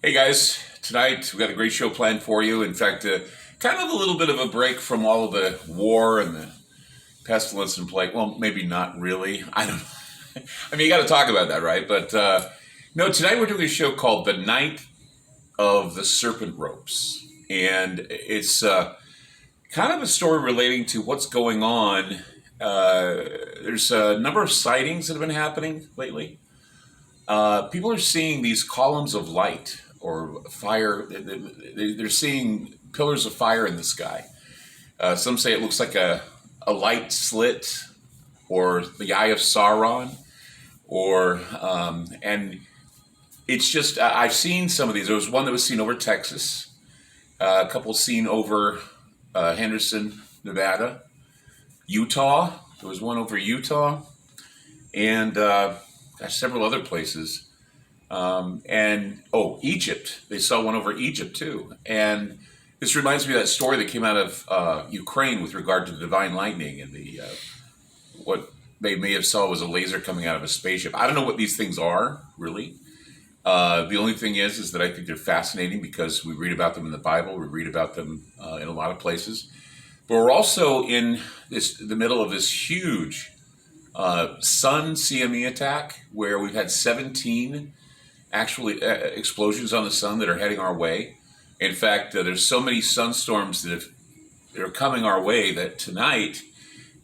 Hey guys, tonight we've got a great show planned for you. In fact, kind of a little bit of a break from all of the war and the pestilence and plague. Well, maybe not really. I don't know. I mean, you got to talk about that, right? But no, tonight we're doing a show called The Night of the Serpent Ropes. And it's kind of a story relating to what's going on. There's a number of sightings that have been happening lately. People are seeing these columns of light or fire. They're seeing pillars of fire in the sky. Some say it looks like a light slit or the eye of Sauron, or and it's just I've seen some of these. There was one that was seen over Texas, a couple seen over Henderson, Nevada, Utah. There was one over Utah, and several other places. Egypt. They saw one over Egypt too. And this reminds me of that story that came out of Ukraine with regard to the divine lightning and the what they may have saw was a laser coming out of a spaceship. I don't know what these things are really. The only thing is that I think they're fascinating because we read about them in the Bible. We read about them in a lot of places. But we're also in the middle of this huge sun CME attack where we've had 17 actually explosions on the sun that are heading our way. In fact, there's so many sunstorms that are coming our way that tonight,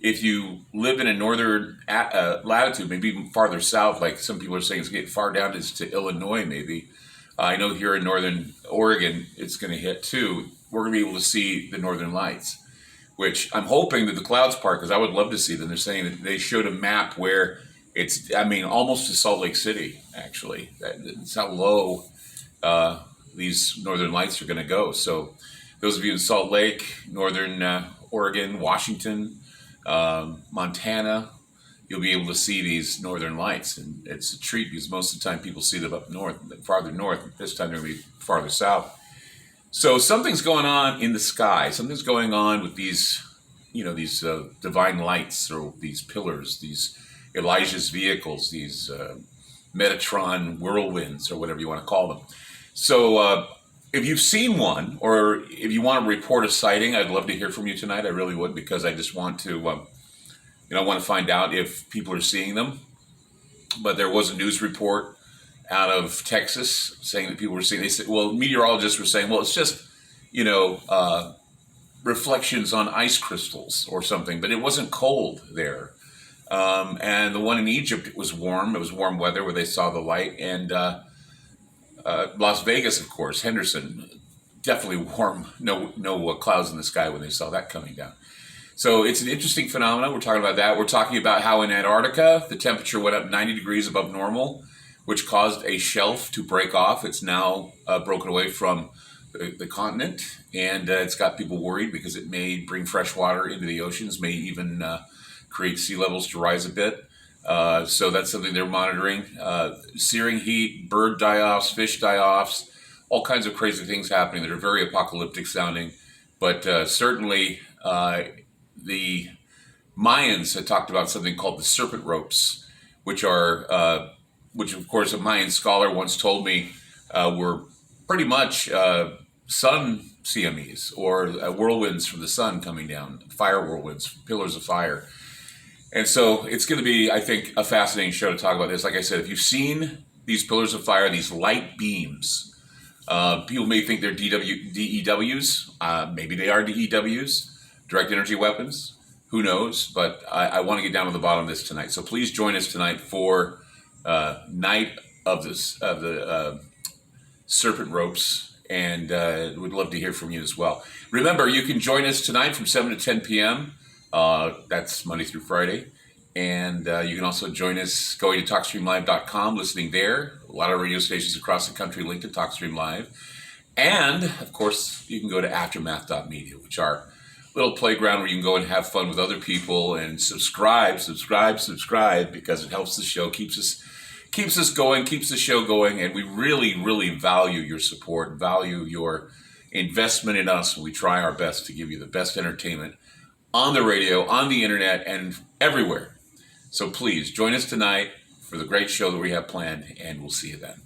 if you live in a northern latitude, maybe even farther south, like some people are saying, it's getting far down to Illinois maybe. I know here in northern Oregon, it's going to hit too. We're going to be able to see the northern lights, which I'm hoping that the clouds part, because I would love to see them. They're saying that they showed a map where it's, almost to Salt Lake City, actually. That's how low these northern lights are going to go. So those of you in Salt Lake, northern Oregon, Washington, Montana, you'll be able to see these northern lights. And it's a treat because most of the time people see them up north, farther north. This time they're going to be farther south. So something's going on in the sky. Something's going on with these, these divine lights or these pillars, these Elijah's vehicles, these Metatron whirlwinds or whatever you want to call them. So if you've seen one or if you want to report a sighting, I'd love to hear from you tonight. I really would, because I just want to, I want to find out if people are seeing them. But there was a news report out of Texas saying that people were seeing, they said, well, meteorologists were saying, well, it's just, reflections on ice crystals or something, but it wasn't cold there. And the one in Egypt, it was warm. It was warm weather where they saw the light. And Las Vegas, of course, Henderson, definitely warm. No clouds in the sky when they saw that coming down. So it's an interesting phenomenon. We're talking about that. We're talking about how in Antarctica, the temperature went up 90 degrees above normal, which caused a shelf to break off. It's now broken away from the continent, and it's got people worried because it may bring fresh water into the oceans, may even create sea levels to rise a bit. So that's something they're monitoring. Searing heat, bird die-offs, fish die-offs, all kinds of crazy things happening that are very apocalyptic sounding. But certainly the Mayans had talked about something called the serpent ropes, which of course a Mayan scholar once told me were pretty much sun CMEs or whirlwinds from the sun coming down, fire whirlwinds, pillars of fire. And so it's going to be, I think, a fascinating show to talk about this. Like I said, if you've seen these pillars of fire, these light beams, people may think they're DEWs. Maybe they are DEWs, direct energy weapons. Who knows? But I want to get down to the bottom of this tonight. So please join us tonight for Night of the Serpent Ropes. And we'd love to hear from you as well. Remember, you can join us tonight from 7 to 10 p.m. That's Monday through Friday. And you can also join us going to TalkStreamLive.com, listening there. A lot of radio stations across the country linked to TalkStream Live. And, of course, you can go to Aftermath.media, which are a little playground where you can go and have fun with other people and subscribe, because it helps the show, keeps us going, keeps the show going. And we really, really value your support, value your investment in us. We try our best to give you the best entertainment on the radio, on the internet, and everywhere. So please join us tonight for the great show that we have planned, and we'll see you then.